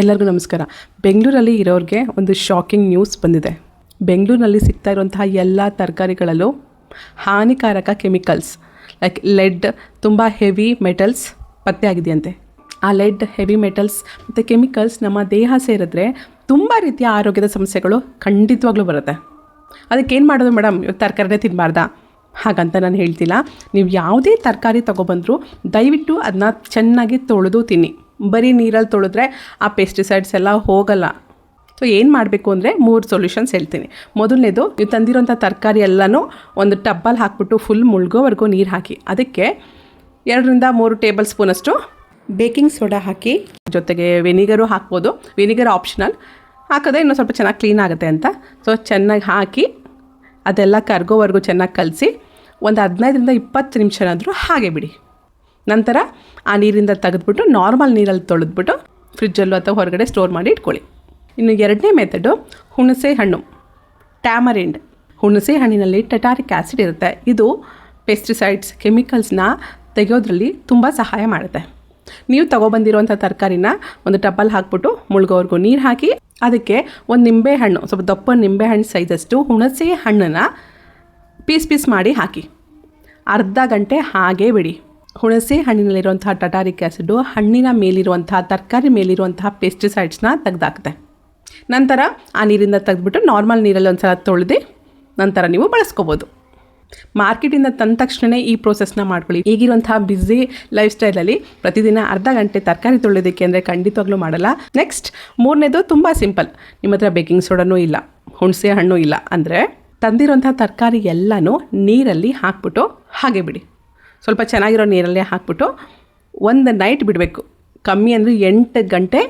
ಎಲ್ಲರಿಗೂ ನಮಸ್ಕಾರ. ಬೆಂಗಳೂರಲ್ಲಿ ಇರೋರಿಗೆ ಒಂದು ಶಾಕಿಂಗ್ ನ್ಯೂಸ್ ಬಂದಿದೆ. ಬೆಂಗಳೂರಿನಲ್ಲಿ ಸಿಗ್ತಾ ಇರುವಂತಹ ಎಲ್ಲ ತರಕಾರಿಗಳಲ್ಲೂ ಹಾನಿಕಾರಕ ಕೆಮಿಕಲ್ಸ್ ಲೈಕ್ ಲೆಡ್, ತುಂಬ ಹೆವಿ ಮೆಟಲ್ಸ್ ಪತ್ತೆ ಆಗಿದೆಯಂತೆ. ಆ ಲೆಡ್, ಹೆವಿ ಮೆಟಲ್ಸ್ ಮತ್ತು ಕೆಮಿಕಲ್ಸ್ ನಮ್ಮ ದೇಹ ಸೇರಿದ್ರೆ ತುಂಬ ರೀತಿಯ ಆರೋಗ್ಯದ ಸಮಸ್ಯೆಗಳು ಖಂಡಿತವಾಗ್ಲೂ ಬರುತ್ತೆ. ಅದಕ್ಕೇನು ಮಾಡೋದು ಮೇಡಮ್, ಇವಾಗ ತರಕಾರಿನೇ ತಿನ್ನಬಾರ್ದಾ? ಹಾಗಂತ ನಾನು ಹೇಳ್ತಿಲ್ಲ. ನೀವು ಯಾವುದೇ ತರಕಾರಿ ತೊಗೊಬಂದರೂ ದಯವಿಟ್ಟು ಅದನ್ನ ಚೆನ್ನಾಗಿ ತೊಳೆದು ತಿನ್ನಿ. ಬರೀ ನೀರಲ್ಲಿ ತೊಳೆದ್ರೆ ಆ ಪೆಸ್ಟಿಸೈಡ್ಸ್ ಎಲ್ಲ ಹೋಗಲ್ಲ. ಸೊ ಏನು ಮಾಡಬೇಕು ಅಂದರೆ 3 ಸೊಲ್ಯೂಷನ್ಸ್ ಹೇಳ್ತೀನಿ. ಮೊದಲನೇದು, ನೀವು ತಂದಿರೋಂಥ ತರಕಾರಿ ಎಲ್ಲನೂ ಒಂದು ಟಬ್ಬಲ್ಲಿ ಹಾಕ್ಬಿಟ್ಟು ಫುಲ್ ಮುಳುಗೋವರೆಗೂ ನೀರು ಹಾಕಿ ಅದಕ್ಕೆ 2 ರಿಂದ 3 ಟೇಬಲ್ ಸ್ಪೂನಷ್ಟು ಬೇಕಿಂಗ್ ಸೋಡಾ ಹಾಕಿ, ಜೊತೆಗೆ ವೆನಿಗರು ಹಾಕ್ಬೋದು. ವೆನಿಗರ್ ಆಪ್ಷನಲ್, ಹಾಕಿದ್ರೆ ಇನ್ನೂ ಸ್ವಲ್ಪ ಚೆನ್ನಾಗಿ ಕ್ಲೀನ್ ಆಗುತ್ತೆ ಅಂತ. ಸೊ ಚೆನ್ನಾಗಿ ಹಾಕಿ ಅದೆಲ್ಲ ಕರ್ಗೋವರೆಗೂ ಚೆನ್ನಾಗಿ ಕಲಸಿ ಒಂದು 15 ರಿಂದ 20 ನಿಮಿಷನಾದರೂ ಹಾಗೆ ಬಿಡಿ. ನಂತರ ಆ ನೀರಿಂದ ತೆಗೆದ್ಬಿಟ್ಟು ನಾರ್ಮಲ್ ನೀರಲ್ಲಿ ತೊಳೆದ್ಬಿಟ್ಟು ಫ್ರಿಜ್ಜಲ್ಲೂ ಅಥವಾ ಹೊರಗಡೆ ಸ್ಟೋರ್ ಮಾಡಿ ಇಟ್ಕೊಳ್ಳಿ. ಇನ್ನು 2ನೇ ಮೆಥಡು, ಹುಣಸೆ ಹಣ್ಣು, ಟ್ಯಾಮರಿಂಡ್. ಹುಣಸೆ ಹಣ್ಣಿನಲ್ಲಿ ಟಟಾರಿಕ್ ಆ್ಯಸಿಡ್ ಇರುತ್ತೆ. ಇದು ಪೆಸ್ಟಿಸೈಡ್ಸ್, ಕೆಮಿಕಲ್ಸ್ನ ತೆಗೆಯೋದ್ರಲ್ಲಿ ತುಂಬ ಸಹಾಯ ಮಾಡುತ್ತೆ. ನೀವು ತೊಗೊಬಂದಿರೋಂಥ ತರಕಾರಿನ ಒಂದು ಟಬ್ಬಲ್ಲಿ ಹಾಕ್ಬಿಟ್ಟು ಮುಳುಗೋವರೆಗೂ ನೀರು ಹಾಕಿ ಅದಕ್ಕೆ ಒಂದು ನಿಂಬೆಹಣ್ಣು, ಸ್ವಲ್ಪ ದಪ್ಪ ನಿಂಬೆಹಣ್ಣು ಸೈಜಷ್ಟು ಹುಣಸೆ ಹಣ್ಣನ್ನು ಪೀಸ್ ಮಾಡಿ ಹಾಕಿ ಅರ್ಧ ಗಂಟೆ ಹಾಗೇ ಬಿಡಿ. ಹುಣಸೆ ಹಣ್ಣಿನಲ್ಲಿರುವಂತಹ ಟಟಾರಿಕ್ ಆ್ಯಸಿಡು ಹಣ್ಣಿನ ಮೇಲಿರುವಂತಹ, ತರಕಾರಿ ಮೇಲಿರುವಂತಹ ಪೆಸ್ಟಿಸೈಡ್ಸ್ನ ತೆಗೆದಾಕ್ತೆ. ನಂತರ ಆ ನೀರಿಂದ ತೆಗೆದ್ಬಿಟ್ಟು ನಾರ್ಮಲ್ ನೀರಲ್ಲಿ ಒಂದು ಸಲ ತೊಳೆದು ನಂತರ ನೀವು ಬಳಸ್ಕೋಬೋದು. ಮಾರ್ಕೆಟಿಂದ ತಂದ ತಕ್ಷಣ ಈ ಪ್ರೋಸೆಸ್ನ ಮಾಡ್ಕೊಳ್ಳಿ. ಈಗಿರುವಂತಹ ಬ್ಯುಸಿ ಲೈಫ್ ಸ್ಟೈಲಲ್ಲಿ ಪ್ರತಿದಿನ ಅರ್ಧ ಗಂಟೆ ತರಕಾರಿ ತೊಳೆಯೋದಕ್ಕೆ ಅಂದರೆ ಖಂಡಿತವಾಗ್ಲೂ ಮಾಡಲ್ಲ. ನೆಕ್ಸ್ಟ್ 3ನೇದು ತುಂಬ ಸಿಂಪಲ್. ನಿಮ್ಮ ಹತ್ರ ಬೇಕಿಂಗ್ ಸೋಡಾನೂ ಇಲ್ಲ, ಹುಣಸೆ ಹಣ್ಣು ಇಲ್ಲ ಅಂದರೆ ತಂದಿರೋಂಥ ತರಕಾರಿ ಎಲ್ಲನೂ ನೀರಲ್ಲಿ ಹಾಕ್ಬಿಟ್ಟು ಹಾಗೆ ಬಿಡಿ. ಸ್ವಲ್ಪ ಚೆನ್ನಾಗಿರೋ ನೀರಲ್ಲೇ ಹಾಕ್ಬಿಟ್ಟು ಒಂದು ನೈಟ್ ಬಿಡಬೇಕು. ಕಮ್ಮಿ ಅಂದರೆ 8 ಗಂಟೆ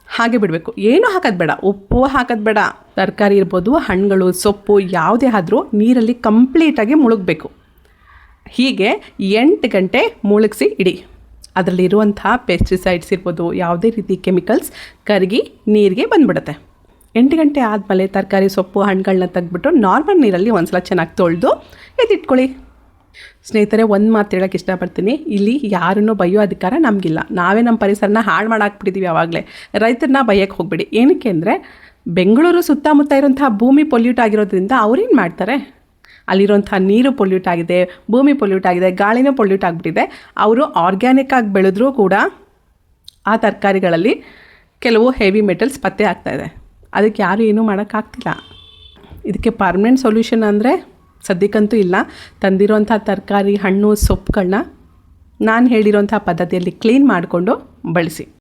ಹಾಗೆ ಬಿಡಬೇಕು. ಏನೂ ಹಾಕೋದು ಬೇಡ, ಉಪ್ಪು ಹಾಕೋದು ಬೇಡ. ತರಕಾರಿ ಇರ್ಬೋದು, ಹಣ್ಣುಗಳು, ಸೊಪ್ಪು ಯಾವುದೇ ಆದರೂ ನೀರಲ್ಲಿ ಕಂಪ್ಲೀಟಾಗಿ ಮುಳುಗಬೇಕು. ಹೀಗೆ 8 ಗಂಟೆ ಮುಳುಗಿಸಿ ಇಡಿ. ಅದರಲ್ಲಿರುವಂಥ ಪೆಸ್ಟಿಸೈಡ್ಸ್ ಇರ್ಬೋದು, ಯಾವುದೇ ರೀತಿ ಕೆಮಿಕಲ್ಸ್ ಕರಗಿ ನೀರಿಗೆ ಬಂದುಬಿಡುತ್ತೆ. 8 ಗಂಟೆ ಆದಮೇಲೆ ತರಕಾರಿ, ಸೊಪ್ಪು, ಹಣ್ಣುಗಳನ್ನ ತೆಗೆದ್ಬಿಟ್ಟು ನಾರ್ಮಲ್ ನೀರಲ್ಲಿ ಒಂದು ಸಲ ಚೆನ್ನಾಗಿ ತೊಳೆದು ಎತ್ತಿಟ್ಕೊಳ್ಳಿ. ಸ್ನೇಹಿತರೆ, ಒಂದು ಮಾತು ಹೇಳೋಕ್ಕೆ ಇಷ್ಟಪಡ್ತೀನಿ. ಇಲ್ಲಿ ಯಾರನ್ನೂ ಬೈಯೋ ಅಧಿಕಾರ ನಮಗಿಲ್ಲ. ನಾವೇ ನಮ್ಮ ಪರಿಸರನ ಹಾಳು ಮಾಡಾಕ್ಬಿಟ್ಟಿದ್ದೀವಿ. ಆವಾಗಲೇ ರೈತರನ್ನ ಬೈಯೋಕ್ಕೆ ಹೋಗ್ಬಿಡಿ. ಏನಕ್ಕೆ ಅಂದರೆ ಬೆಂಗಳೂರು ಸುತ್ತಮುತ್ತ ಇರೋಂಥ ಭೂಮಿ ಪೊಲ್ಯೂಟ್ ಆಗಿರೋದ್ರಿಂದ ಅವ್ರೇನು ಮಾಡ್ತಾರೆ, ಅಲ್ಲಿರೋಂಥ ನೀರು ಪೊಲ್ಯೂಟ್ ಆಗಿದೆ, ಭೂಮಿ ಪೊಲ್ಯೂಟ್ ಆಗಿದೆ, ಗಾಳಿನೂ ಪೊಲ್ಯೂಟ್ ಆಗಿಬಿಟ್ಟಿದೆ. ಅವರು ಆರ್ಗ್ಯಾನಿಕ್ ಆಗಿ ಬೆಳೆದ್ರೂ ಕೂಡ ಆ ತರಕಾರಿಗಳಲ್ಲಿ ಕೆಲವು ಹೆವಿ ಮೆಟಲ್ಸ್ ಪತ್ತೆ ಆಗ್ತಾಯಿದೆ. ಅದಕ್ಕೆ ಯಾರು ಏನೂ ಮಾಡೋಕ್ಕಾಗ್ತಿಲ್ಲ. ಇದಕ್ಕೆ ಪರ್ಮನೆಂಟ್ ಸೊಲ್ಯೂಷನ್ ಅಂದರೆ ಸದ್ಯಕ್ಕಂತೂ ಇಲ್ಲ. ತಂದಿರೋಂಥ ತರಕಾರಿ, ಹಣ್ಣು, ಸೊಪ್ಪುಗಳನ್ನ ನಾನು ಹೇಳಿರೋಂಥ ಪದ್ಧತಿಯಲ್ಲಿ ಕ್ಲೀನ್ ಮಾಡಿಕೊಂಡು ಬಳಸಿ.